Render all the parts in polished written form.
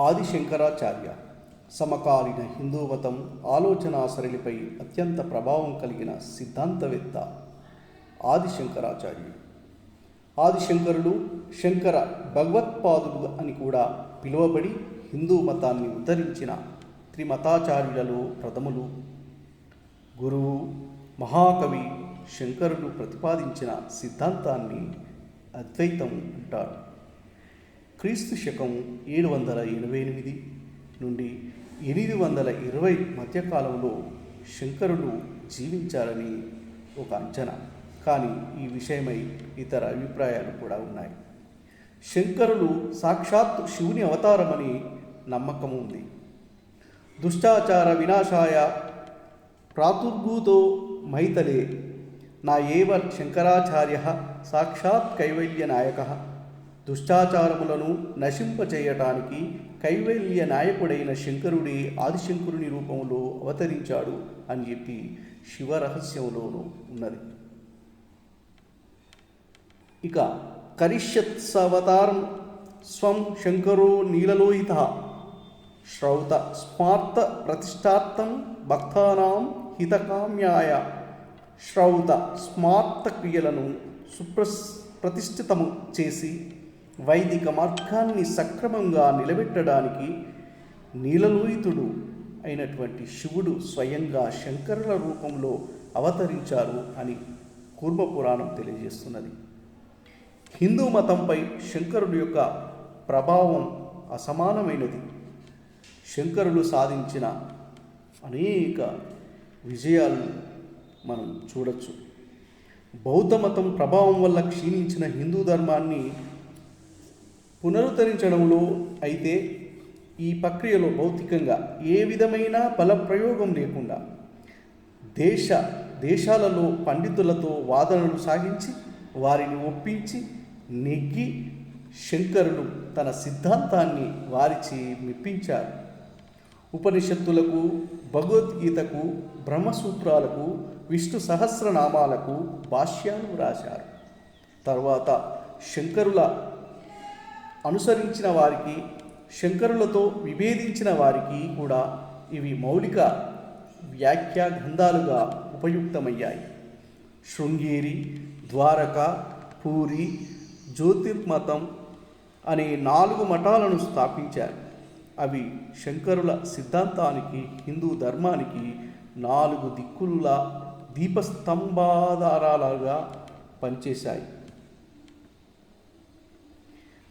ఆదిశంకరాచార్య సమకాలీన హిందూ మతం ఆలోచనా సరళిపై అత్యంత ప్రభావం కలిగిన సిద్ధాంతవేత్త ఆదిశంకరాచార్యుడు. ఆదిశంకరులు శంకర భగవత్పాదులు అని కూడా పిలువబడి హిందూ మతాన్ని ఉద్ధరించిన త్రిమతాచార్యులలో ప్రథములు. గురువు మహాకవి శంకరుడు ప్రతిపాదించిన సిద్ధాంతాన్ని అద్వైతం అంటారు. క్రీస్తు శకం 788 నుండి 820 మధ్యకాలంలో శంకరులు జీవించారని ఒక అంచనా. కానీ ఈ విషయమై ఇతర అభిప్రాయాలు కూడా ఉన్నాయి. శంకరులు సాక్షాత్ శివుని అవతారమని నమ్మకం ఉంది. దుష్టాచార వినాశాయ ప్రాతుర్భూతో మైతలే నా ఏవ శంకరాచార్య సాక్షాత్ కైవల్య నాయక. దుష్టాచారములను నశింపచేయటానికి కైవల్య నాయకుడైన శంకరుడే ఆదిశంకరుని రూపంలో అవతరించాడు అని చెప్పి శివరహస్యంలోనూ ఉన్నది. ఇక కరిష్యత్సవతారం స్వం శంకరో నీలలోహిత శ్రౌత స్మార్త ప్రతిష్టార్థం భక్తానాం హితకామ్యాయ. శ్రౌత స్మార్త క్రియలను ప్రతిష్ఠితము చేసి వైదిక మార్గాన్ని సక్రమంగా నిలబెట్టడానికి నీలలోహితుడు అయినటువంటి శివుడు స్వయంగా శంకరుల రూపంలో అవతరించారు అని కూర్మపురాణం తెలియజేస్తున్నది. హిందూ మతంపై శంకరుడు యొక్క ప్రభావం అసమానమైనది. శంకరులు సాధించిన అనేక విజయాలను మనం చూడొచ్చు. బౌద్ధ మతం ప్రభావం వల్ల క్షీణించిన హిందూ ధర్మాన్ని పునరుద్ధరించడంలో అయితే ఈ ప్రక్రియలో భౌతికంగా ఏ విధమైన బలప్రయోగం లేకుండా దేశాలలో పండితులతో వాదనలు సాగించి వారిని ఒప్పించి నెగ్గి శంకరులు తన సిద్ధాంతాన్ని వారిచే మెప్పించారు. ఉపనిషత్తులకు, భగవద్గీతకు, బ్రహ్మసూత్రాలకు, విష్ణు సహస్రనామాలకు భాష్యాలు రాశారు. తర్వాత శంకరుల అనుసరించిన వారికి, శంకరులతో విభేదించిన వారికి కూడా ఇవి మౌలిక వ్యాఖ్యా గ్రంథాలుగా ఉపయుక్తమయ్యాయి. శృంగేరి, ద్వారక, పూరి, జ్యోతిర్మతం అనే 4 మఠాలను స్థాపించారు. అవి శంకరుల సిద్ధాంతానికి, హిందూ ధర్మానికి 4 దిక్కుల దీపస్తంభాధారాలుగా పనిచేశాయి.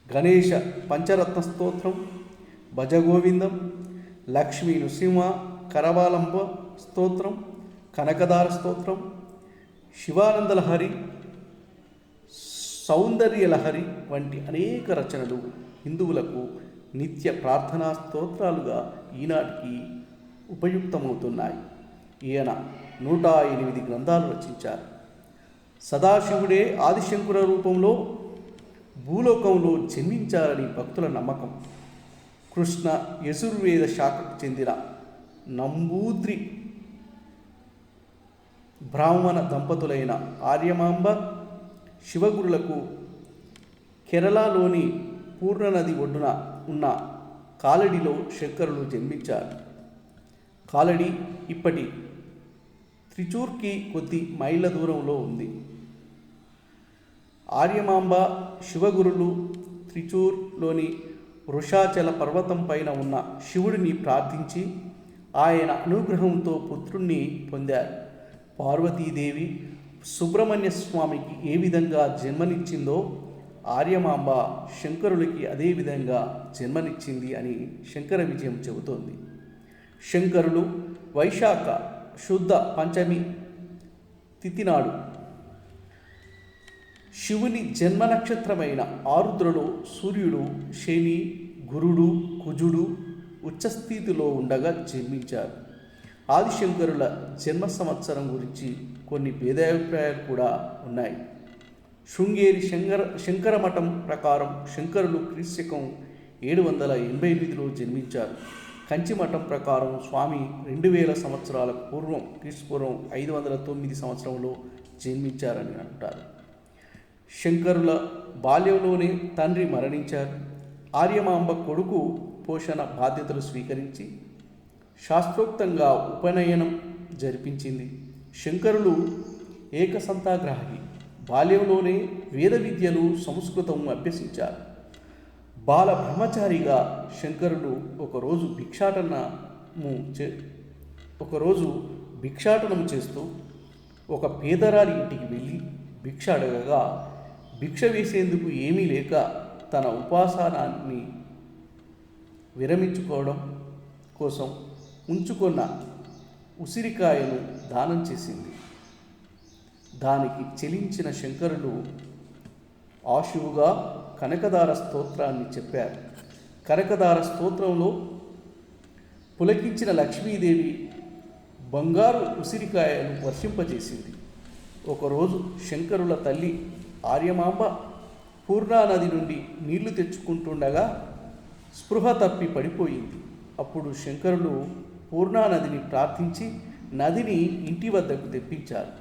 గణేశ పంచరత్న స్తోత్రం, భజగోవిందం, లక్ష్మీ నృసింహ కరవాలంబ స్తోత్రం, కనకదార స్తోత్రం, శివానందలహరి, సౌందర్యలహరి వంటి అనేక రచనలు హిందువులకు నిత్య ప్రార్థనా స్తోత్రాలుగా ఈనాటికి ఉపయుక్తమవుతున్నాయి. ఈయన 108 గ్రంథాలు రచించారు. సదాశివుడే ఆదిశంకర రూపంలో భూలోకంలో జన్మించారని భక్తుల నమ్మకం. కృష్ణ యజుర్వేద శాఖకు చెందిన నంబూద్రి బ్రాహ్మణ దంపతులైన ఆర్యమాంబ శివగురులకు కేరళలోని పూర్ణనది ఒడ్డున ఉన్న కాలడిలో శంకరులు జన్మించారు. కాలడి ఇప్పటి త్రిచూర్కి కొద్ది మైళ్ళ దూరంలో ఉంది. ఆర్యమాంబ శివగురులు త్రిచూర్లోని వృషాచల పర్వతం పైన ఉన్న శివుడిని ప్రార్థించి ఆయన అనుగ్రహంతో పుత్రుణ్ణి పొందారు. పార్వతీదేవి సుబ్రహ్మణ్య స్వామికి ఏ విధంగా జన్మనిచ్చిందో ఆర్యమాంబ శంకరులకి అదే విధంగా జన్మనిచ్చింది అని శంకర విజయం చెబుతోంది. శంకరులు వైశాఖ శుద్ధ పంచమి తిథి నాడు శివుని జన్మ నక్షత్రమైన ఆరుద్రలో సూర్యుడు, శని, గురుడు, కుజుడు ఉచ్చస్థితిలో ఉండగా జన్మించారు. ఆదిశంకరుల జన్మ సంవత్సరం గురించి కొన్ని భేదాభిప్రాయాలు కూడా ఉన్నాయి. శృంగేరి శంకర మఠం ప్రకారం శంకరులు క్రీస్తకం 788లో జన్మించారు. కంచి మఠం ప్రకారం స్వామి 2000 సంవత్సరాల పూర్వం క్రీస్తుపూర్వం 509 సంవత్సరంలో జన్మించారని అంటారు. శంకరుల బాల్యంలోనే తండ్రి మరణించారు. ఆర్యమాంబ కొడుకు పోషణ బాధ్యతలు స్వీకరించి శాస్త్రోక్తంగా ఉపనయనం జరిపించింది. శంకరులు ఏకసంతాగ్రాహి. బాల్యంలోనే వేద విద్యలు సంస్కృతం అభ్యసించారు. బాల బ్రహ్మచారిగా శంకరులు ఒకరోజు భిక్షాటనం చేస్తూ ఒక పేదరాలి ఇంటికి వెళ్ళి భిక్ష అడగగా భిక్ష వేసేందుకు ఏమీ లేక తన ఉపాసనాన్ని విరమించుకోవడం కోసం ఉంచుకున్న ఉసిరికాయను దానం చేసింది. దానికి చెలించిన శంకరులు ఆశువుగా కనకదార స్తోత్రాన్ని చెప్పారు. కనకదార స్తోత్రంలో పులకించిన లక్ష్మీదేవి బంగారు ఉసిరికాయను వర్షింపజేసింది. ఒకరోజు శంకరుల తల్లి ఆర్యమాంబ పూర్ణానది నుండి నీళ్లు తెచ్చుకుంటుండగా స్పృహ తప్పి పడిపోయింది. అప్పుడు శంకరులు పూర్ణానదిని ప్రార్థించి నదిని ఇంటి వద్దకు తెప్పించారు.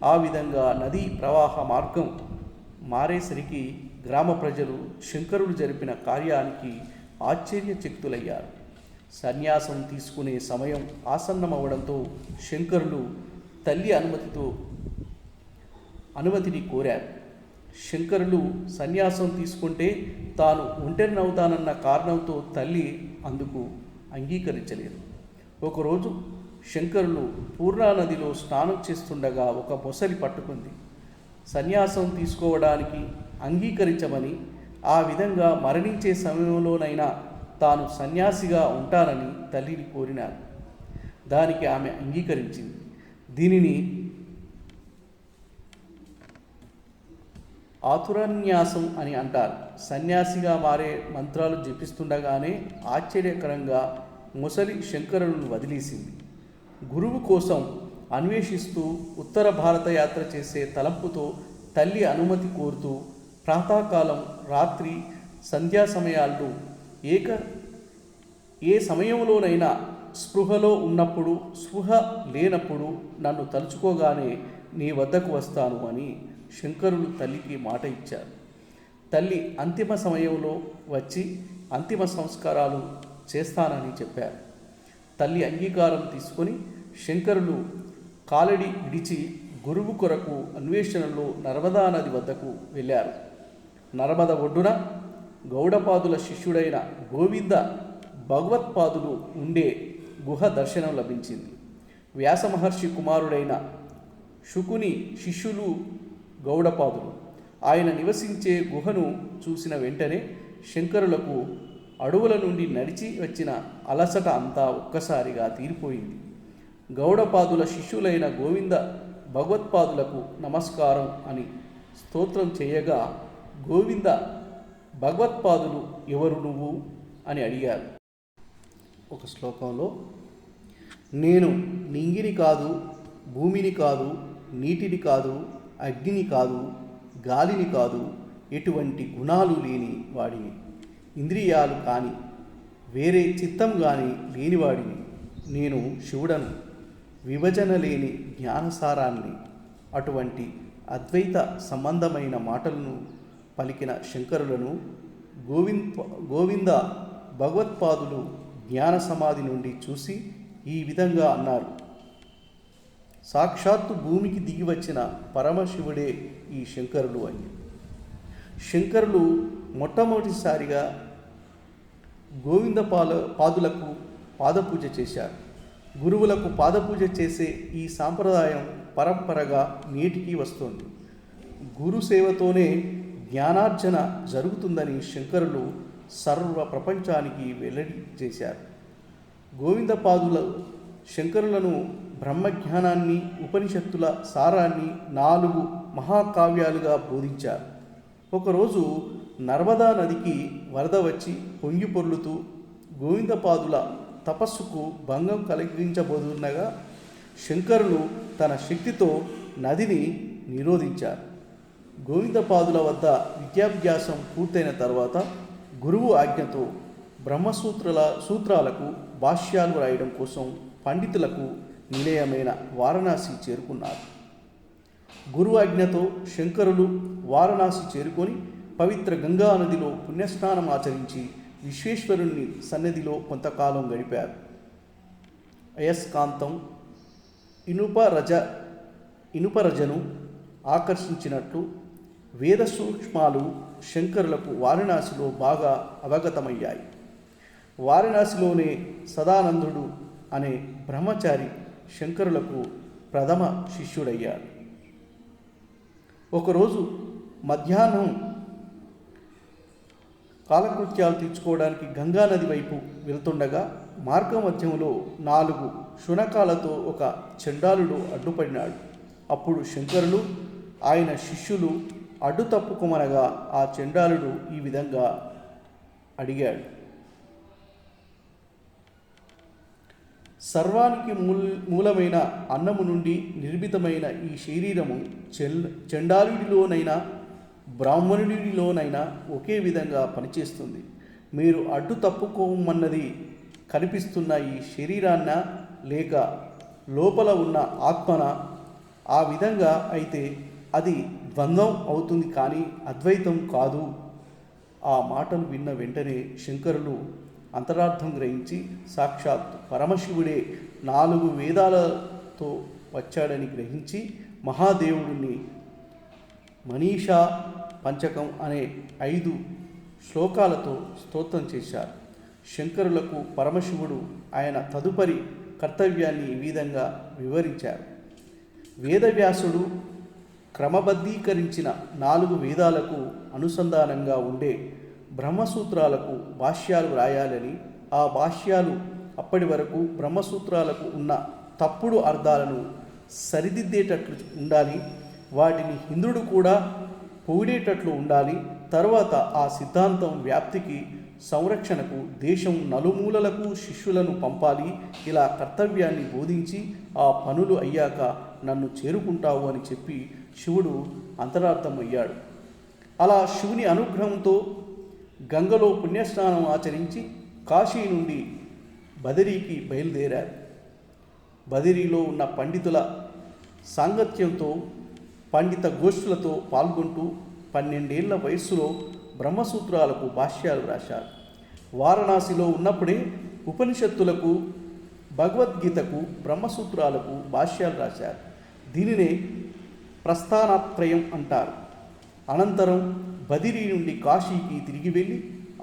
ఆ విధంగా నదీ ప్రవాహ మార్గం మారేసరికి గ్రామ ప్రజలు శంకరులు జరిపిన కార్యానికి ఆశ్చర్యచకితులయ్యారు. సన్యాసం తీసుకునే సమయం ఆసన్నమవడంతో శంకరులు తల్లి అనుమతిని కోరారు. శంకరులు సన్యాసం తీసుకుంటే తాను ఒంటరినవుతానన్న కారణంతో తల్లి అందుకు అంగీకరించలేదు. ఒకరోజు శంకరులు పూర్ణానదిలో స్నానం చేస్తుండగా ఒక మొసలి పట్టుకుంది. సన్యాసం తీసుకోవడానికి అంగీకరించమని, ఆ విధంగా మరణించే సమయంలోనైనా తాను సన్యాసిగా ఉంటానని తల్లిని కోరినారు. దానికి ఆమె అంగీకరించింది. దీనిని ఆతురన్యాసం అని అంటారు. సన్యాసిగా మారే మంత్రాలు జపిస్తుండగానే ఆశ్చర్యకరంగా మొసలి శంకరులను వదిలేసింది. గురువు కోసం అన్వేషిస్తూ ఉత్తర భారత యాత్ర చేసే తలంపుతో తల్లి అనుమతి కోరుతూ ప్రాతకాలం, రాత్రి, సంధ్యా సమయాల్లో ఏ సమయంలోనైనా స్పృహలో ఉన్నప్పుడు, స్పృహ లేనప్పుడు నన్ను తలుచుకోగానే నీ వద్దకు వస్తాను అని శంకరులు తల్లికి మాట ఇచ్చారు. తల్లి అంతిమ సమయంలో వచ్చి అంతిమ సంస్కారాలు చేస్తానని చెప్పారు. తల్లి అంగీకారం తీసుకొని శంకరులు కాలడి విడిచి గురువు కొరకు అన్వేషణలో నర్మదా నది వద్దకు వెళ్ళారు. నర్మద ఒడ్డున గౌడపాదుల శిష్యుడైన గోవింద భగవత్పాదులు ఉండే గుహ దర్శనం లభించింది. వ్యాస మహర్షి కుమారుడైన శుకుని శిష్యులు గౌడపాదులు. ఆయన నివసించే గుహను చూసిన వెంటనే శంకరులకు అడవుల నుండి నడిచి వచ్చిన అలసట అంతా ఒక్కసారిగా తీరిపోయింది. గౌడపాదుల శిష్యులైన గోవింద భగవత్పాదులకు నమస్కారం అని స్తోత్రం చేయగా గోవింద భగవత్పాదులు ఎవరు నువ్వు అని అడిగారు. ఒక శ్లోకంలో నేను నింగిని కాదు, భూమిని కాదు, నీటిని కాదు, అగ్నిని కాదు, గాలిని కాదు, ఎటువంటి గుణాలు లేని వాడిని, ఇంద్రియాలు కానీ వేరే చిత్తం కానీ లేనివాడిని, నేను శివుడను, విభజన లేని జ్ఞానసారాన్ని. అటువంటి అద్వైత సంబంధమైన మాటలను పలికిన శంకరులను గోవింద భగవత్పాదులు జ్ఞాన సమాధి నుండి చూసి ఈ విధంగా అన్నారు. సాక్షాత్తు భూమికి దిగి వచ్చిన పరమశివుడే ఈ శంకరులు అని. శంకరులు మొట్టమొదటిసారిగా గోవింద పాదులకు పాదపూజ చేశారు. గురువులకు పాదపూజ చేసే ఈ సాంప్రదాయం పరంపరగా నేటికి వస్తోంది. గురు సేవతోనే జ్ఞానార్జన జరుగుతుందని శంకరులు సర్వ ప్రపంచానికి వెల్లడి చేశారు. గోవిందపాదుల శంకరులను బ్రహ్మజ్ఞానాన్ని, ఉపనిషత్తుల సారాన్ని 4 మహాకావ్యాలుగా బోధించారు. ఒకరోజు నర్మదా నదికి వరద వచ్చి పొంగి పొర్లుతూ గోవిందపాదుల తపస్సుకు భంగం కలిగించబోతుండగా శంకరులు తన శక్తితో నదిని నిరోధించారు. గోవిందపాదుల వద్ద విద్యాభ్యాసం పూర్తయిన తర్వాత గురువు ఆజ్ఞతో సూత్రాలకు భాష్యాలు రాయడం కోసం పండితులకు నిలయమైన వారణాసి చేరుకున్నారు. గురువు ఆజ్ఞతో శంకరులు వారణాసి చేరుకొని పవిత్ర గంగా నదిలో పుణ్యస్నానం ఆచరించి విశ్వేశ్వరుని సన్నిధిలో కొంతకాలం గడిపారు. అయస్కాంతం ఇనుపరజను ఆకర్షించినట్లు వేద సూక్ష్మాలు శంకరులకు వారణాసిలో బాగా అవగతమయ్యాయి. వారణాసిలోనే సదానందుడు అనే బ్రహ్మచారి శంకరులకు ప్రథమ శిష్యుడయ్యాడు. ఒకరోజు మధ్యాహ్నం కాలకృత్యాలు తీర్చుకోవడానికి గంగానది వైపు వెళ్తుండగా మార్గమధ్యంలో 4 శునకాలతో ఒక చండాలుడు అడ్డుపడినాడు. అప్పుడు శంకరులు ఆయన శిష్యులు అడ్డు తప్పుకోమనగా ఆ చండాలుడు ఈ విధంగా అడిగాడు: సర్వానికి మూలమైన అన్నము నుండి నిర్మితమైన ఈ శరీరము చండాలుడిలోనైనా బ్రాహ్మణుడిలోనైనా ఒకే విధంగా పనిచేస్తుంది. మీరు అడ్డు తప్పుకోమన్నది కనిపిస్తున్న ఈ శరీరాన్న లేక లోపల ఉన్న ఆత్మన? ఆ విధంగా అయితే అది ద్వంద్వం అవుతుంది, కానీ అద్వైతం కాదు. ఆ మాటలు విన్న వెంటనే శంకరులు అంతరార్థం గ్రహించి సాక్షాత్ పరమశివుడే 4 వేదాలతో వచ్చాడని గ్రహించి మహాదేవుడిని మనీషా పంచకం అనే 5 శ్లోకాలతో స్తోత్రం చేశారు. శంకరులకు పరమశివుడు ఆయన తదుపరి కర్తవ్యాన్ని ఈ విధంగా వివరించారు: వేదవ్యాసుడు క్రమబద్ధీకరించిన 4 వేదాలకు అనుసంధానంగా ఉండే బ్రహ్మసూత్రాలకు భాష్యాలు రాయాలని, ఆ భాష్యాలు అప్పటి వరకు బ్రహ్మసూత్రాలకు ఉన్న తప్పుడు అర్థాలను సరిదిద్దేటట్లు ఉండాలి, వాటిని ఇంద్రుడు కూడా పొగిడేటట్లు ఉండాలి. తరువాత ఆ సిద్ధాంతం వ్యాప్తికి సంరక్షణకు దేశం నలుమూలలకు శిష్యులను పంపాలి. ఇలా కర్తవ్యాన్ని బోధించి ఆ పనులు అయ్యాక నన్ను చేరుకుంటావు అని చెప్పి శివుడు అంతరార్థమయ్యాడు. అలా శివుని అనుగ్రహంతో గంగలో పుణ్యస్నానం ఆచరించి కాశీ నుండి బదరీకి బయలుదేరారు. బదరీలో ఉన్న పండితుల సాంగత్యంతో పండిత గోష్ఠులతో పాల్గొంటూ 12 ఏళ్ల వయస్సులో బ్రహ్మసూత్రాలకు భాష్యాలు రాశారు. వారణాసిలో ఉన్నప్పుడే ఉపనిషత్తులకు, భగవద్గీతకు, బ్రహ్మసూత్రాలకు భాష్యాలు రాశారు. దీనినే ప్రస్థానత్రయం అంటారు. అనంతరం బదిరీ నుండి కాశీకి తిరిగి వెళ్ళి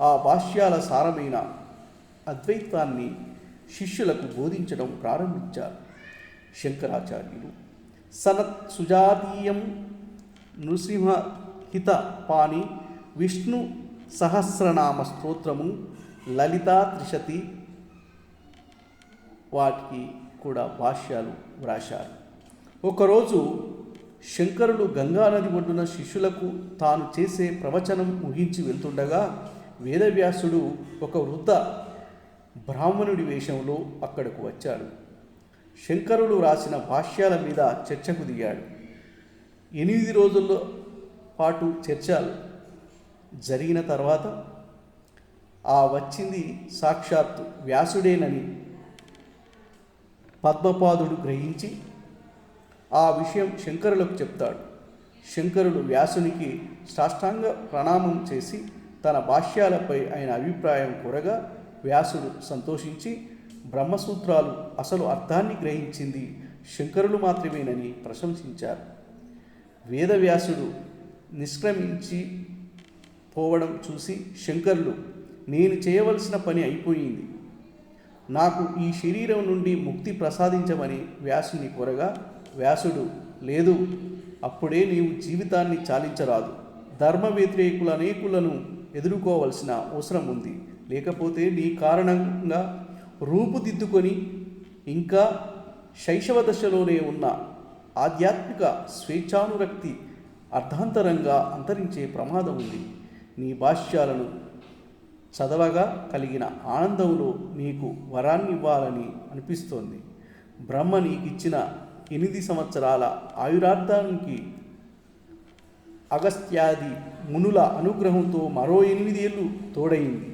ఆ భాష్యాల సారమైన అద్వైతాన్ని శిష్యులకు బోధించడం ప్రారంభించారు. శంకరాచార్యులు సనత్ సుజాతీయం నృసింహహిత పాణి విష్ణు సహస్రనామ స్తోత్రము లలితా త్రిశతి వాటికి కూడా భాష్యాలు వ్రాశారు. ఒకరోజు శంకరులు గంగానది ఒడ్డున శిష్యులకు తాను చేసే ప్రవచనం ముగించి వెళ్తుండగా వేదవ్యాసుడు ఒక వృద్ధ బ్రాహ్మణుడి వేషంలో అక్కడకు వచ్చాడు. శంకరులు రాసిన భాష్యాల మీద చర్చకు దిగాడు. 8 రోజుల పాటు చర్చలు జరిగిన తర్వాత ఆ వచ్చింది సాక్షాత్తు వ్యాసుడేనని పద్మపాదుడు గ్రహించి ఆ విషయం శంకరులకు చెప్తాడు. శంకరులు వ్యాసునికి సాష్టాంగ ప్రణామం చేసి తన భాష్యాలపై ఆయన అభిప్రాయం కోరగా వ్యాసుడు సంతోషించి బ్రహ్మసూత్రాలు అసలు అర్థాన్ని గ్రహించింది శంకరులు మాత్రమేనని ప్రశంసించారు. వేదవ్యాసుడు నిష్క్రమించి పోవడం చూసి శంకరులు, నేను చేయవలసిన పని అయిపోయింది, నాకు ఈ శరీరం నుండి ముక్తి ప్రసాదించమని వ్యాసుని కోరగా వ్యాసుడు, లేదు, అప్పుడే నీవు జీవితాన్ని చాలించరాదు, ధర్మ వ్యతిరేకుల అనేకులను ఎదుర్కోవలసిన అవసరం ఉంది, లేకపోతే నీ కారణంగా రూపుదిద్దుకొని ఇంకా శైశవ దశలోనే ఉన్న ఆధ్యాత్మిక స్వేచ్ఛానురక్తి అర్ధాంతరంగా అంతరించే ప్రమాదం ఉంది. నీ భాష్యాలను చదవగా కలిగిన ఆనందంలో నీకు వరాన్ని ఇవ్వాలని అనిపిస్తోంది. బ్రహ్మ నీకిచ్చిన 8 సంవత్సరాల ఆయురార్థానికి అగస్త్యాది మునుల అనుగ్రహంతో మరో 8 ఏళ్ళు తోడైంది.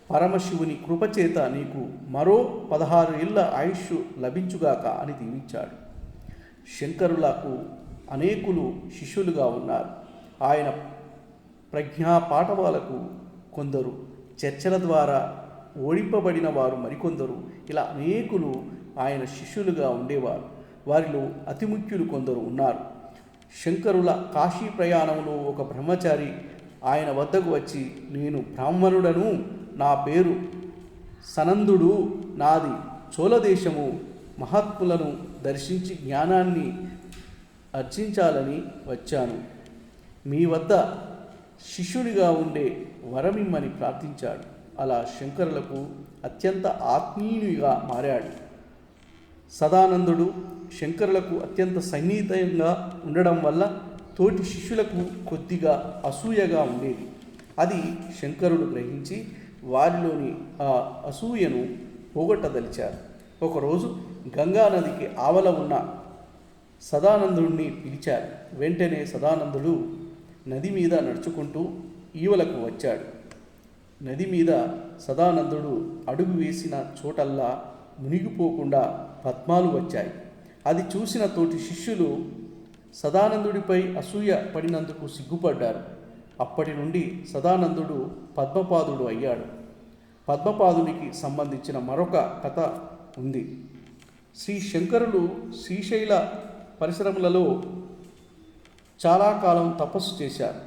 పరమశివుని కృపచేత నీకు మరో 16 ఏళ్ల ఆయుష్ లభించుగాక అని దీవించాడు. శంకరులకు అనేకులు శిష్యులుగా ఉన్నారు. ఆయన ప్రజ్ఞా పాఠవాలకు కొందరు చర్చల ద్వారా ఓడింపబడిన వారు మరికొందరు, ఇలా అనేకులు ఆయన శిష్యులుగా ఉండేవారు. వారిలో అతి ముఖ్యులు కొందరు ఉన్నారు. శంకరుల కాశీ ప్రయాణంలో ఒక బ్రహ్మచారి ఆయన వద్దకు వచ్చి, నేను బ్రాహ్మణుడను, నా పేరు సనందుడు, నాది చోళదేశము, మహాత్ములను దర్శించి జ్ఞానాన్ని అర్జించాలని వచ్చాను. మీ వద్ద శిష్యుడిగా ఉండే వరమిమ్మని ప్రార్థించాడు. అలా శంకరులకు అత్యంత ఆత్మీయునిగా మారాడు. సదానందుడు శంకరులకు అత్యంత సన్నిహితంగా ఉండడం వల్ల తోటి శిష్యులకు కొద్దిగా అసూయగా ఉండేది. అది శంకరుడు గ్రహించి వారిలోని ఆ అసూయను పోగొట్టదలిచారు. ఒకరోజు గంగానదికి ఆవల ఉన్న సదానందుడిని పిలిచారు. వెంటనే సదానందుడు నది మీద నడుచుకుంటూ ఈవలకు వచ్చాడు. నది మీద సదానందుడు అడుగు వేసిన చోటల్లా మునిగిపోకుండా పద్మాలు వచ్చాయి. అది చూసిన తోటి శిష్యులు సదానందుడిపై అసూయ పడినందుకు సిగ్గుపడ్డారు. అప్పటి నుండి సదానందుడు పద్మపాదుడు అయ్యాడు. పద్మపాదునికి సంబంధించిన మరొక కథ ఉంది. శ్రీ శంకరులు శ్రీశైల పరిసరములలో చాలా కాలం తపస్సు చేశారు.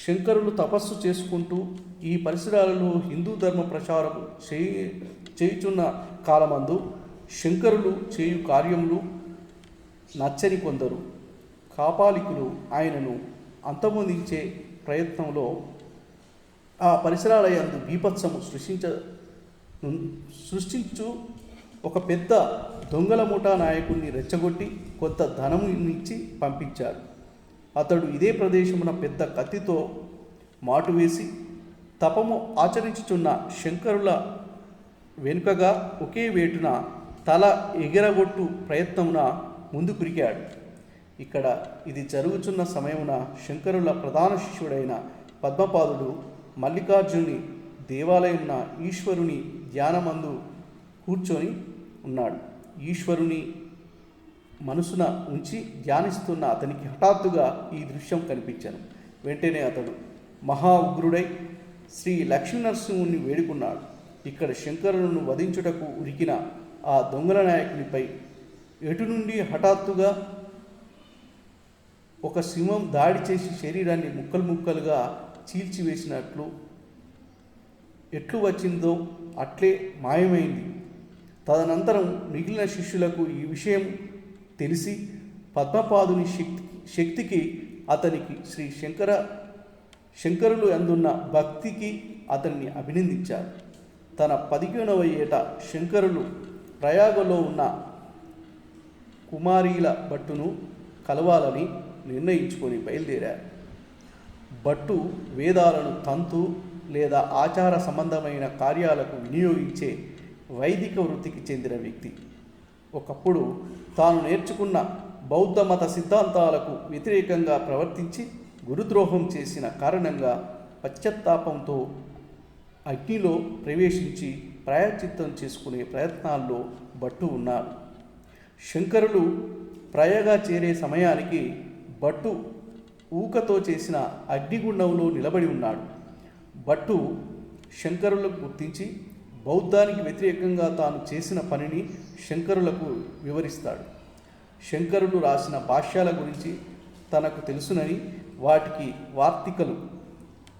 శంకరులు తపస్సు చేసుకుంటూ ఈ పరిసరాలలో హిందూ ధర్మ ప్రచారం చేయుచున్న కాలమందు శంకరులు చేయు కార్యములు నచ్చని కొందరు కాపాలికులు ఆయనను అంతమొందించే ప్రయత్నంలో ఆ పరిసరాల యందు బీభత్సము సృష్టించు ఒక పెద్ద దొంగల ముఠా నాయకుడిని రెచ్చగొట్టి కొంత ధనమునిచ్చి పంపించారు. అతడు ఇదే ప్రదేశమున పెద్ద కత్తితో మాటు వేసి తపము ఆచరించుచున్న శంకరుల వెనుకగా ఒకే వేటున తల ఎగరగొట్టు ప్రయత్నమున ముందు కురికాడు. ఇక్కడ ఇది జరుగుతున్న సమయమున శంకరుల ప్రధాన శిష్యుడైన పద్మపాదుడు మల్లికార్జుని దేవాలయమున ఈశ్వరుని ధ్యానమందు కూర్చొని ఉన్నాడు. ఈశ్వరుని మనసున ఉంచి ధ్యానిస్తున్న అతనికి హఠాత్తుగా ఈ దృశ్యం కనిపించాను. వెంటనే అతడు మహా ఉగ్రుడై శ్రీ లక్ష్మీనరసింహుని వేడుకున్నాడు. ఇక్కడ శంకరులను వధించుటకు ఉరికిన ఆ దొంగల నాయకునిపై ఎటు నుండి హఠాత్తుగా ఒక సింహం దాడి చేసి శరీరాన్ని ముక్కలు ముక్కలుగా చీల్చివేసినట్లు ఎట్లు వచ్చిందో అట్లే మాయమైంది. తదనంతరం మిగిలిన శిష్యులకు ఈ విషయం తెలిసి పద్మపాదుని శక్తికి అతనికి శ్రీ శంకరులు అందున్న భక్తికి అతన్ని అభినందించారు. తన 11వ ఏట శంకరులు ప్రయాగలో ఉన్న కుమారీల భట్టును కలవాలని నిర్ణయించుకొని బయలుదేరారు. భట్టు వేదాలను తంతు లేదా ఆచార సంబంధమైన కార్యాలకు వినియోగించే వైదిక వృత్తికి చెందిన వ్యక్తి. ఒకప్పుడు తాను నేర్చుకున్న బౌద్ధ మత సిద్ధాంతాలకు వ్యతిరేకంగా ప్రవర్తించి గురుద్రోహం చేసిన కారణంగా పశ్చాత్తాపంతో అగ్నిలో ప్రవేశించి ప్రాయశ్చిత్తం చేసుకునే ప్రయత్నాల్లో భట్టు ఉన్నారు. శంకరులు ప్రయాగ చేరే సమయానికి భట్టు ఊకతో చేసిన అగ్నిగుండంలో నిలబడి ఉన్నాడు. భట్టు శంకరులకు గుర్తించి బౌద్ధానికి వ్యతిరేకంగా తాను చేసిన పనిని శంకరులకు వివరిస్తాడు. శంకరులు రాసిన భాష్యాల గురించి తనకు తెలుసునని వాటికి వార్తికలు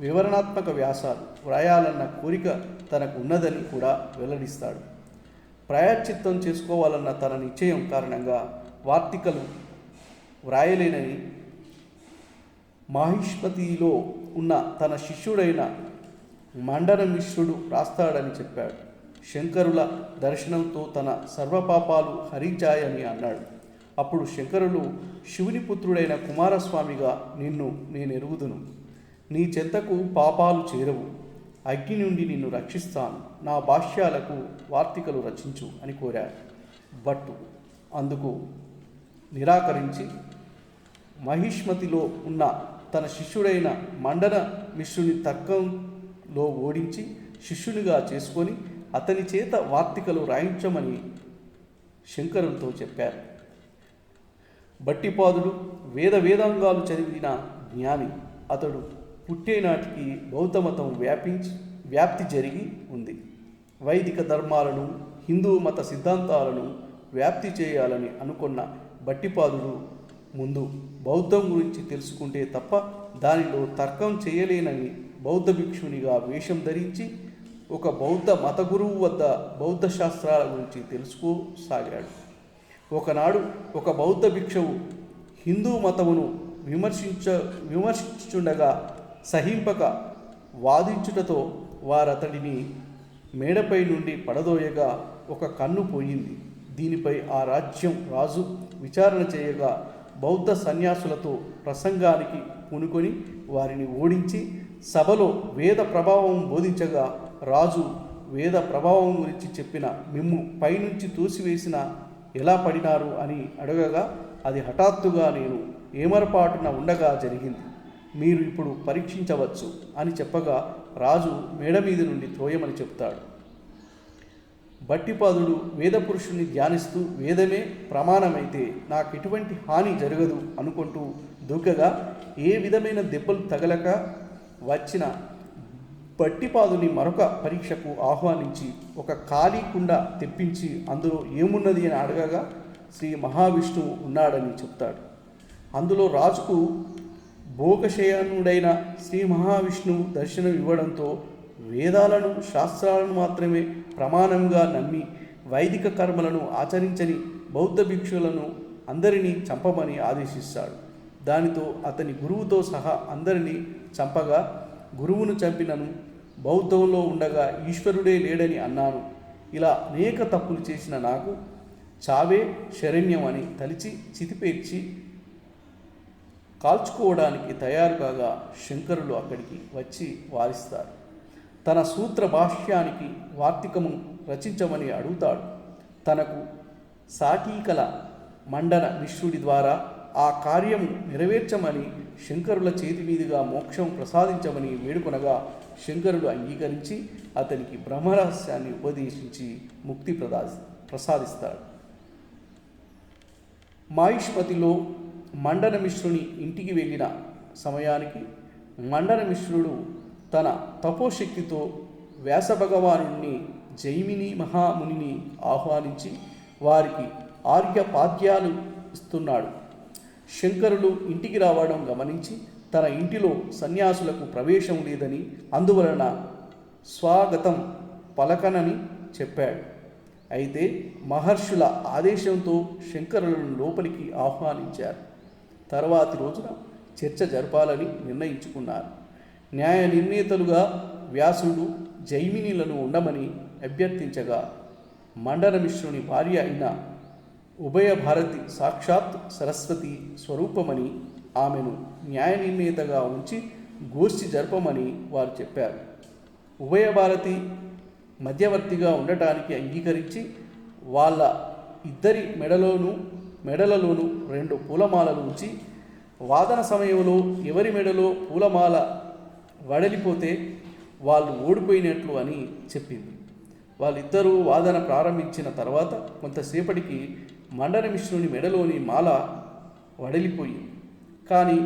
వివరణాత్మక వ్యాసాలు వ్రాయాలన్న కోరిక తనకు ఉన్నదని కూడా వెల్లడిస్తాడు. ప్రాయశ్చిత్తం చేసుకోవాలన్న తన నిశ్చయం కారణంగా వార్తికలు వ్రాయలేనని మాహిష్మతిలో ఉన్న తన శిష్యుడైన మండన మిశ్రుడు రాస్తాడని చెప్పాడు. శంకరుల దర్శనంతో తన సర్వపాపాలు హరించాయని అన్నాడు. అప్పుడు శంకరులు శివుని పుత్రుడైన కుమారస్వామిగా నిన్ను నేను ఎరుగుదును, నీ చెంతకు పాపాలు చేరవు, అగ్ని నుండి నిన్ను రక్షిస్తాను, నా భాష్యాలకు వార్తికలు రచించు అని కోరారు. భట్టు అందుకు నిరాకరించి మహిష్మతిలో ఉన్న తన శిష్యుడైన మండన మిశ్రుని తర్కంలో ఓడించి శిష్యునిగా చేసుకొని అతని చేత వార్తికలు రాయించమని శంకరులతో చెప్పారు. భట్టిపాదుడు వేదాంగాలు చదివిన జ్ఞాని. అతడు పుట్టేనాటికి బౌద్ధమతం వ్యాప్తి జరిగి ఉంది. వైదిక ధర్మాలను, హిందూ మత సిద్ధాంతాలను వ్యాప్తి చేయాలని అనుకున్న భట్టిపాదుడు ముందు బౌద్ధం గురించి తెలుసుకుంటే తప్ప దానిలో తర్కం చేయలేనని బౌద్ధ భిక్షునిగా వేషం ధరించి ఒక బౌద్ధ మత గురువు వద్ద బౌద్ధ శాస్త్రాల గురించి తెలుసుకోసాగాడు. ఒకనాడు ఒక బౌద్ధ భిక్షువు హిందూ మతమును విమర్శించుండగా సహింపక వాదించుటతో వారతడిని మేడపై నుండి పడదోయగా ఒక కన్ను పోయింది. దీనిపై ఆ రాజు విచారణ చేయగా బౌద్ధ సన్యాసులతో ప్రసంగానికి పూనుకొని వారిని ఓడించి సభలో వేద ప్రభావం బోధించగా రాజు వేద ప్రభావం గురించి చెప్పిన మిమ్ము పైనుంచి తోసివేసిన ఎలా పడినారు అని అడగగా అది హఠాత్తుగా నేను ఏమరపాటున ఉండగా జరిగింది, మీరు ఇప్పుడు పరీక్షించవచ్చు అని చెప్పగా రాజు మేడ మీద నుండి త్రోయమని చెప్తాడు. భట్టిపాదుడు వేదపురుషుణ్ణి ధ్యానిస్తూ వేదమే ప్రమాణమైతే నాకు ఎటువంటి హాని జరగదు అనుకుంటూ దూకగా ఏ విధమైన దెబ్బలు తగలక వచ్చిన భట్టిపాదుని మరొక పరీక్షకు ఆహ్వానించి ఒక ఖాళీ కుండ తెప్పించి అందులో ఏమున్నది అని అడగగా శ్రీ మహావిష్ణువు ఉన్నాడని చెప్తాడు. అందులో రాజుకు భోగశయనుడైన శ్రీ మహావిష్ణువు దర్శనం ఇవ్వడంతో వేదాలను శాస్త్రాలను మాత్రమే ప్రమాణంగా నమ్మి వైదిక కర్మలను ఆచరించని బౌద్ధ భిక్షులను అందరినీ చంపమని ఆదేశిస్తాడు. దానితో అతని గురువుతో సహా అందరినీ చంపగా గురువును చంపినను బౌద్ధంలో ఉండగా ఈశ్వరుడే లేడని అన్నాను. ఇలా అనేక తప్పులు చేసిన నాకు చావే శరణ్యం అని తలిచి చితిపేర్చి కాల్చుకోవడానికి తయారు కాగా శంకరులు అక్కడికి వచ్చి వారిస్తారు. తన సూత్ర భాష్యానికి వార్తికము రచించమని అడుగుతాడు. తనకు సాటీకల మండన మిశ్రుడి ద్వారా ఆ కార్యము నెరవేర్చమని శంకరుల చేతి మీదుగా మోక్షం ప్రసాదించమని వేడుకొనగా శంకరుడు అంగీకరించి అతనికి బ్రహ్మరహస్యాన్ని ఉపదేశించి ముక్తి ప్రసాదిస్తాడు. మాహిష్మతిలో మండన మిశ్రుని ఇంటికి వెళ్ళిన సమయానికి మండన మిశ్రుడు తన తపోశక్తితో వ్యాసభగవానుణ్ణి జైమిని మహామునిని ఆహ్వానించి వారికి ఆర్ఘ్యపాద్యాలు ఇస్తున్నాడు. శంకరులు ఇంటికి రావడం గమనించి తన ఇంటిలో సన్యాసులకు ప్రవేశం లేదని అందువలన స్వాగతం పలకనని చెప్పాడు. అయితే మహర్షుల ఆదేశంతో శంకరులను లోపలికి ఆహ్వానించారు. తర్వాతి రోజున చర్చ జరపాలని నిర్ణయించుకున్నారు. న్యాయ నిర్ణేతలుగా వ్యాసుడు జైమినిలను ఉండమని అభ్యర్థించగా మండన మిశ్రుని భార్య అయిన ఉభయ భారతి సాక్షాత్ సరస్వతి స్వరూపమని ఆమెను న్యాయ నిర్ణేతగా ఉంచి గోష్ఠి జరపమని వారు చెప్పారు. ఉభయ భారతి మధ్యవర్తిగా ఉండటానికి అంగీకరించి వాళ్ళ ఇద్దరి మెడలలోనూ 2 పూలమాలలు ఉంచి వాదన సమయంలో ఎవరి మెడలో పూలమాల వడలిపోతే వాళ్ళు ఓడిపోయినట్లు అని చెప్పింది. వాళ్ళిద్దరూ వాదన ప్రారంభించిన తర్వాత కొంతసేపటికి మండన మిశ్రుని మెడలోని మాల వడలిపోయింది. కానీ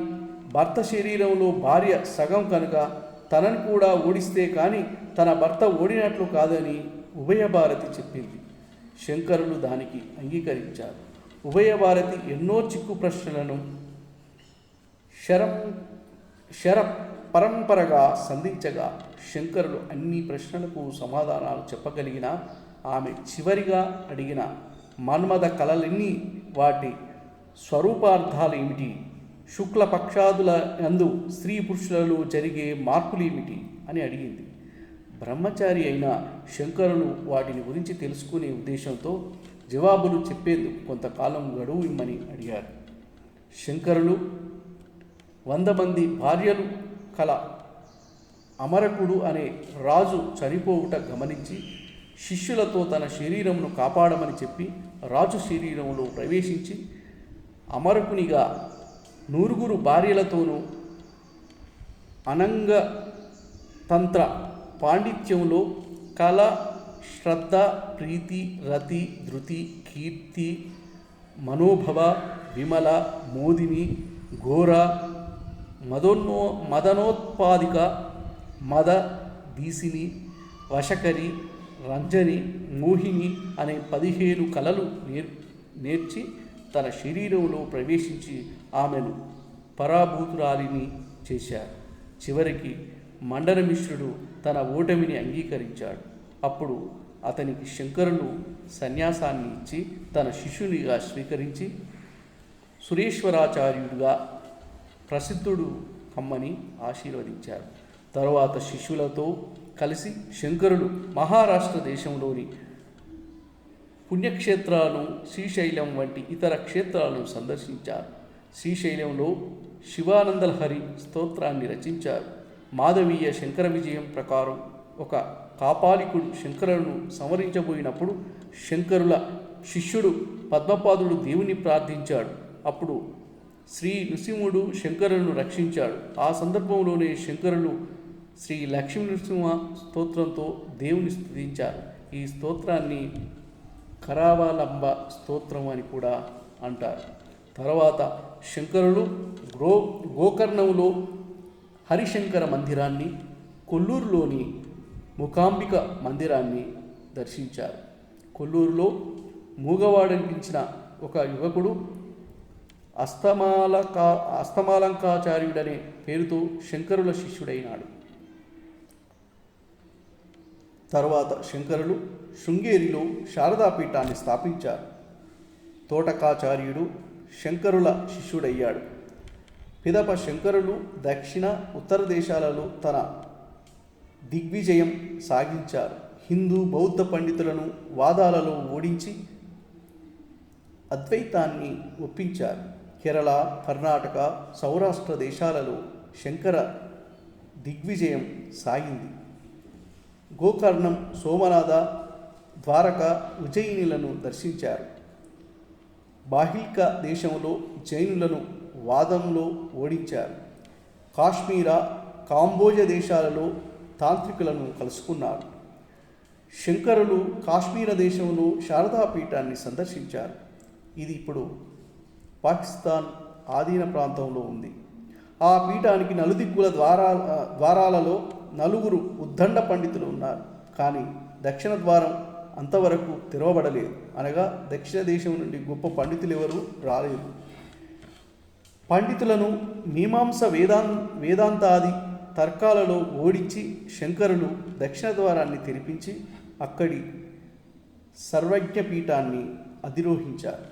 భర్త శరీరంలో భార్య సగం కనుక తనను కూడా ఓడిస్తే కానీ తన భర్త ఓడినట్లు కాదని ఉభయభారతి చెప్పింది. శంకరులు దానికి అంగీకరించారు. ఉభయభారతి ఎన్నో చిక్కు ప్రశ్నలను శర పరంపరగా సంధించగా శంకరులు అన్ని ప్రశ్నలకు సమాధానాలు చెప్పగలిగిన ఆమె చివరిగా అడిగిన మన్మథ కళలన్నీ వాటి స్వరూపార్థాలు ఏమిటి, శుక్లపక్షాదుల యందు స్త్రీ పురుషులలో జరిగే మార్పులు ఏమిటి అని అడిగింది. బ్రహ్మచారి అయిన శంకరులు వాటిని గురించి తెలుసుకునే ఉద్దేశంతో జవాబులు చెప్పేందుకు కొంతకాలం గడువు ఇమ్మని అడిగారు. శంకరులు 100 మంది భార్యలు కల అమరకుడు అనే రాజు చనిపోవుట గమనించి శిష్యులతో తన శరీరమును కాపాడమని చెప్పి రాజు శరీరంలో ప్రవేశించి అమరకునిగా 100 భార్యలతోనూ అనంగ తంత్ర పాండిత్యంలో కళ, శ్రద్ధ, ప్రీతి, రతి, ధృతి, కీర్తి, మనోభవ, విమల, మోదిని, ఘోర, మదనోత్పాదిక, మద, దీసిని, వశకరి, రంజని, మోహిని అనే 15 కళలు నేర్చి తన శరీరంలో ప్రవేశించి ఆమెను పరాభూతురాలిని చేశారు. చివరికి మండనమిశ్రుడు తన ఓటమిని అంగీకరించాడు. అప్పుడు అతనికి శంకరులు సన్యాసాన్ని ఇచ్చి తన శిష్యునిగా స్వీకరించి సురేశ్వరాచార్యుడిగా ప్రసిద్ధుడు కమ్మని ఆశీర్వదించారు. తరువాత శిష్యులతో కలిసి శంకరులు మహారాష్ట్ర దేశంలోని పుణ్యక్షేత్రాలను, శ్రీశైలం వంటి ఇతర క్షేత్రాలను సందర్శించారు. శ్రీశైలంలో శివానందలహరి స్తోత్రాన్ని రచించారు. మాధవీయ శంకర విజయం ప్రకారం ఒక కాపాలికుడు శంకరులను సంవరించబోయినప్పుడు శంకరుల శిష్యుడు పద్మపాదుడు దేవుని ప్రార్థించాడు. అప్పుడు శ్రీ నృసింహుడు శంకరులను రక్షించాడు. ఆ సందర్భంలోనే శంకరులు శ్రీ లక్ష్మీ నృసింహ స్తోత్రంతో దేవుని స్తుతించారు. ఈ స్తోత్రాన్ని కరావలంబ స్తోత్రం అని కూడా అంటారు. తర్వాత శంకరులు గోకర్ణంలో హరిశంకర మందిరాన్ని, కొల్లూరులోని మూకాంబిక మందిరాన్ని దర్శించారు. కొల్లూరులో మూగవాడనిపించిన ఒక యువకుడు అస్తమాలంకాచార్యుడనే పేరుతో శంకరుల శిష్యుడైనాడు. తరువాత శంకరులు శృంగేరిలో శారదాపీఠాన్ని స్థాపించారు. తోటకాచార్యుడు శంకరుల శిష్యుడయ్యాడు. పిదప శంకరులు దక్షిణ, ఉత్తర దేశాలలో తన దిగ్విజయం సాగించారు. హిందూ, బౌద్ధ పండితులను వాదాలలో ఓడించి అద్వైతాన్ని ఒప్పించారు. కేరళ, కర్ణాటక, సౌరాష్ట్ర దేశాలలో శంకర దిగ్విజయం సాగింది. గోకర్ణం, సోమనాథ, ద్వారక, ఉజ్జయినిలను దర్శించారు. బాహిల్క దేశంలో జైనులను వాదంలో ఓడించారు. కాశ్మీర, కాంబోజ దేశాలలో తాంత్రికులను కలుసుకున్నారు. శంకరులు కాశ్మీర దేశంలో శారదాపీఠాన్ని సందర్శించారు. ఇది ఇప్పుడు పాకిస్తాన్ ఆధీన ప్రాంతంలో ఉంది. ఆ పీఠానికి నలుదిక్కుల ద్వారాలలో 9 ఉద్దండ పండితులు ఉన్నారు. కానీ దక్షిణ ద్వారం అంతవరకు తెరవబడలేదు. అనగా దక్షిణ దేశం నుండి గొప్ప పండితులు ఎవరూ రాలేదు. పండితులను మీమాంస, వేదాంతాది తర్కాలలో ఓడించి శంకరులు దక్షిణ ద్వారాన్ని తెరిపించి అక్కడి సర్వజ్ఞ పీఠాన్ని అధిరోహించారు.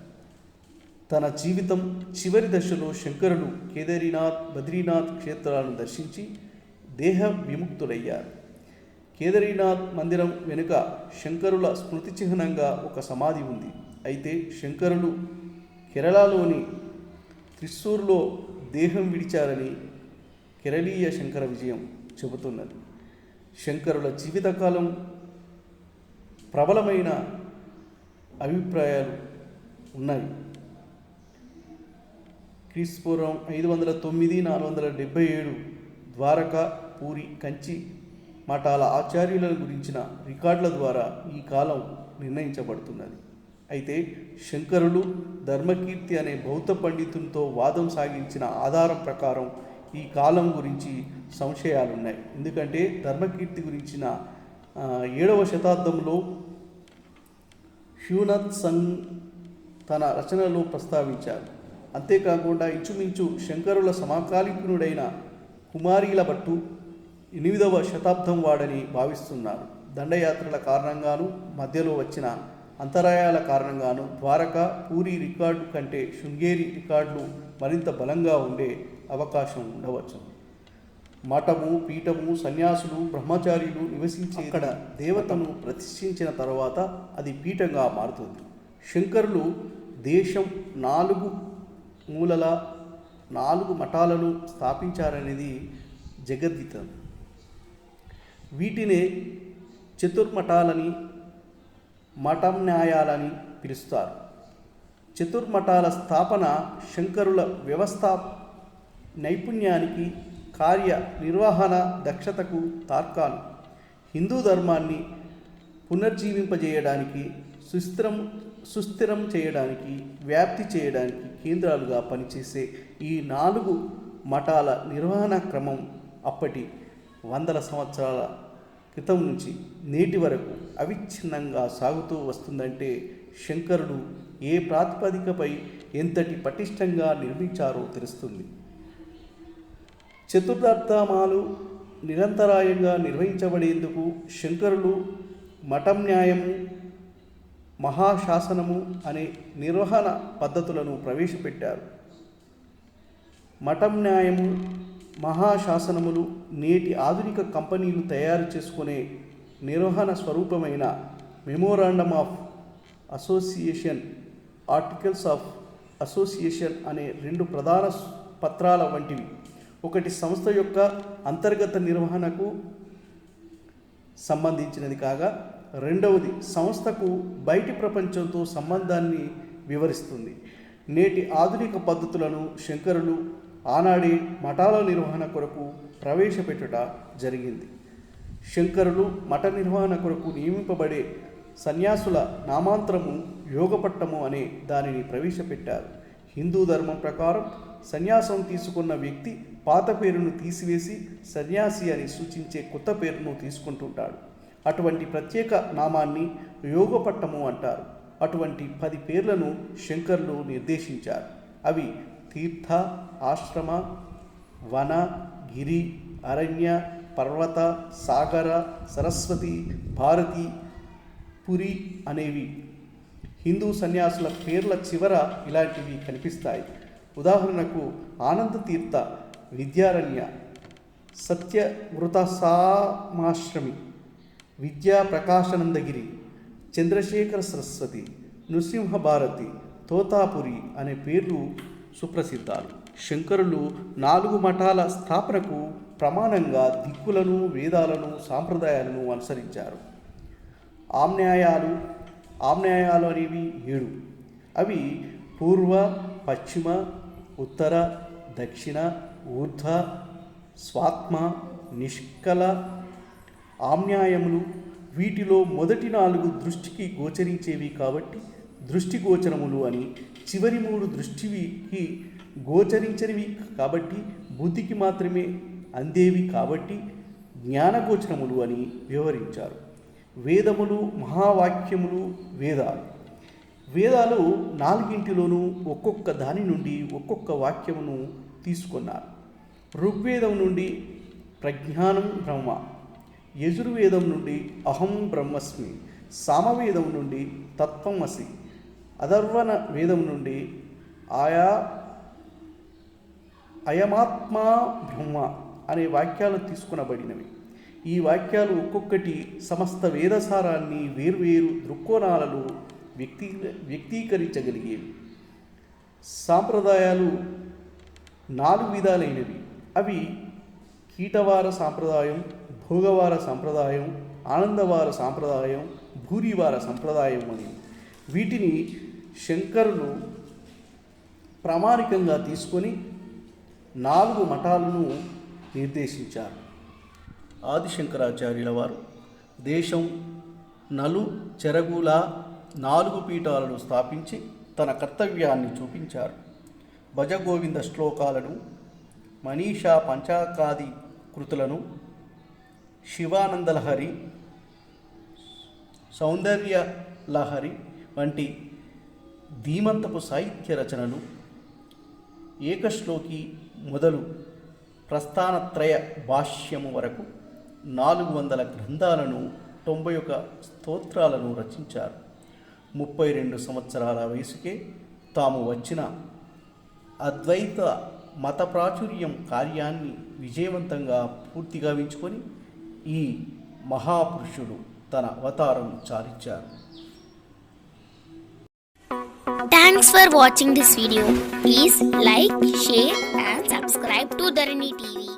తన జీవితం చివరి దశలో శంకరులు కేదారీనాథ్, బద్రీనాథ్ క్షేత్రాలను దర్శించి దేహ విముక్తులయ్యారు. కేదారీనాథ్ మందిరం వెనుక శంకరుల స్మృతి చిహ్నంగా ఒక సమాధి ఉంది. అయితే శంకరులు కేరళలోని త్రిశూర్లో దేహం విడిచారని కేరళీయ శంకర విజయం చెబుతున్నది. శంకరుల జీవితకాలం ప్రబలమైన అభిప్రాయాలు ఉన్నాయి. క్రీస్తుపూర్వం 509-477 ద్వారక, పూరి, కంచి మఠాల ఆచార్యులను గురించిన రికార్డుల ద్వారా ఈ కాలం నిర్ణయించబడుతున్నది. అయితే శంకరులు ధర్మకీర్తి అనే బౌద్ధ పండితునితో వాదం సాగించిన ఆధారం ప్రకారం ఈ కాలం గురించి సంశయాలున్నాయి. ఎందుకంటే ధర్మకీర్తి గురించిన 7వ శతాబ్దంలో హ్యూనత్ సంగ్ తన రచనలో ప్రస్తావించారు. అంతేకాకుండా ఇంచుమించు శంకరుల సమకాలీనుడైన కుమారీల భట్టు 8వ శతాబ్దం వాడని భావిస్తున్నారు. దండయాత్రల కారణంగాను, మధ్యలో వచ్చిన అంతరాయాల కారణంగాను ద్వారక, పూరి రికార్డు కంటే శృంగేరి రికార్డులు మరింత బలంగా ఉండే అవకాశం ఉండవచ్చు. మఠము, పీఠము, సన్యాసులు, బ్రహ్మచారులు నివసించే అక్కడ దేవతను ప్రతిష్ఠించిన తర్వాత అది పీఠంగా మారుతుంది. శంకరులు దేశం 4 మూలల 4 మఠాలను స్థాపించారనేది జగద్వితం. వీటినే చతుర్మఠాలని, మఠన్యాయాలని పిలుస్తారు. చతుర్మఠాల స్థాపన శంకరుల వ్యవస్థ నైపుణ్యానికి, కార్య నిర్వహణ దక్షతకు తార్కాలు. హిందూ ధర్మాన్ని పునర్జీవింపజేయడానికి, సుస్థిరం చేయడానికి, వ్యాప్తి చేయడానికి కేంద్రాలుగా పనిచేసే ఈ 4 మఠాల నిర్వహణ క్రమం అప్పటి వందల సంవత్సరాల క్రితం నుంచి నేటి వరకు అవిచ్ఛిన్నంగా సాగుతూ వస్తుందంటే శంకరుడు ఏ ప్రాతిపదికపై ఎంతటి పటిష్టంగా నిర్మించారో తెలుస్తుంది. చతుర్థామాలు నిరంతరాయంగా నిర్వహించబడేందుకు శంకరులు మఠన్యాయము, మహాశాసనము అనే నిర్వహణ పద్ధతులను ప్రవేశపెట్టారు. మఠన్యాయము, మహాశాసనములు నేటి ఆధునిక కంపెనీలు తయారు చేసుకునే నిర్వహణ స్వరూపమైన memorandum of association, articles of association అనే రెండు ప్రధాన పత్రాల వంటివి. ఒకటి సంస్థ యొక్క అంతర్గత నిర్వహణకు సంబంధించినది కాగా, రెండవది సంస్థకు బయటి ప్రపంచంతో సంబంధాన్ని వివరిస్తుంది. నేటి ఆధునిక పద్ధతులను శంకరులు ఆనాడే మఠాల నిర్వహణ కొరకు ప్రవేశపెట్టుట జరిగింది. శంకరులు మఠ నిర్వహణ కొరకు నియమింపబడే సన్యాసుల నామాంతరము యోగపట్టము అనే దానిని ప్రవేశపెట్టారు. హిందూ ధర్మం ప్రకారం సన్యాసం తీసుకున్న వ్యక్తి పాత పేరును తీసివేసి సన్యాసి అని సూచించే కొత్త పేరును తీసుకుంటుంటాడు. అటువంటి ప్రత్యేక నామాన్ని యోగపట్టము అంటారు. అటువంటి 10 పేర్లను శంకరులు నిర్దేశించారు. అవి తీర్థ, ఆశ్రమ, వన, గిరి, అరణ్య, పర్వత, సాగర, సరస్వతి, భారతి, పురి అనేవి. హిందూ సన్యాసుల పేర్ల చివర ఇలాంటివి కనిపిస్తాయి. ఉదాహరణకు ఆనంద తీర్థ విద్యారణ్య, సత్యవృతసామాశ్రమి, విద్యా ప్రకాశానందగిరి, చంద్రశేఖర సరస్వతి, నృసింహ భారతి, తోతాపురి అనే పేర్లు సుప్రసిద్ధాలు. శంకరులు 4 మఠాల స్థాపనకు ప్రమాణంగా దిక్కులను, వేదాలను, సాంప్రదాయాలను అనుసరించారు. ఆమ్నాయాలు అనేవి 7. అవి పూర్వ, పశ్చిమ, ఉత్తర, దక్షిణ, ఊర్ధ్వ, స్వాత్మ, నిష్కల ఆమ్నాయములు. వీటిలో మొదటి 4 దృష్టికి గోచరించేవి కాబట్టి దృష్టి గోచరములు అని, చివరి 3 దృష్టికి గోచరించనివి కాబట్టి బుద్ధికి మాత్రమే అందేవి కాబట్టి జ్ఞానగోచరములు అని వివరించారు. వేదములు, మహావాక్యములు. వేదాలు 4 ఒక్కొక్క దాని నుండి ఒక్కొక్క వాక్యమును తీసుకున్నారు. ఋగ్వేదం నుండి ప్రజ్ఞానం బ్రహ్మ, యజుర్వేదం నుండి అహం బ్రహ్మస్మి, సామవేదం నుండి తత్వమసి, అథర్వణ వేదం నుండి అయమాత్మా బ్రహ్మ అనే వాక్యాలు తీసుకునబడినవి. ఈ వాక్యాలు ఒక్కొక్కటి సమస్త వేదసారాన్ని వేర్వేరు దృక్కోణాలలో వ్యక్తీకరించగలిగేవి. సాంప్రదాయాలు 4 విధాలైనవి. అవి కీటవార సాంప్రదాయం, భోగవార సాంప్రదాయం, ఆనందవార సాంప్రదాయం, భూరివార సంప్రదాయం అని. వీటిని శంకరులు ప్రామాణికంగా తీసుకొని 4 మఠాలను నిర్దేశించారు. ఆదిశంకరాచార్యుల వారు దేశం నలు చెరగుల 4 పీఠాలను స్థాపించి తన కర్తవ్యాన్ని చూపించారు. భజగోవింద శ్లోకాలను, మనీషా పంచాకాది కృతులను, శివానందలహరి, సౌందర్యలహరి వంటి ధీమంతపు సాహిత్య రచనలు, ఏకశ్లోకి మొదలు ప్రస్థానత్రయ భాష్యము వరకు 400 గ్రంథాలను, 91 స్తోత్రాలను రచించారు. 32 సంవత్సరాల వయసుకే తాము వచ్చిన అద్వైత మత ప్రాచుర్యం కార్యాన్ని విజయవంతంగా పూర్తి గావించుకొని ఈ మహాపురుషుడు తన అవతారం చాలించారు. Thanks for watching this video. Please like, share and subscribe to Dharani TV.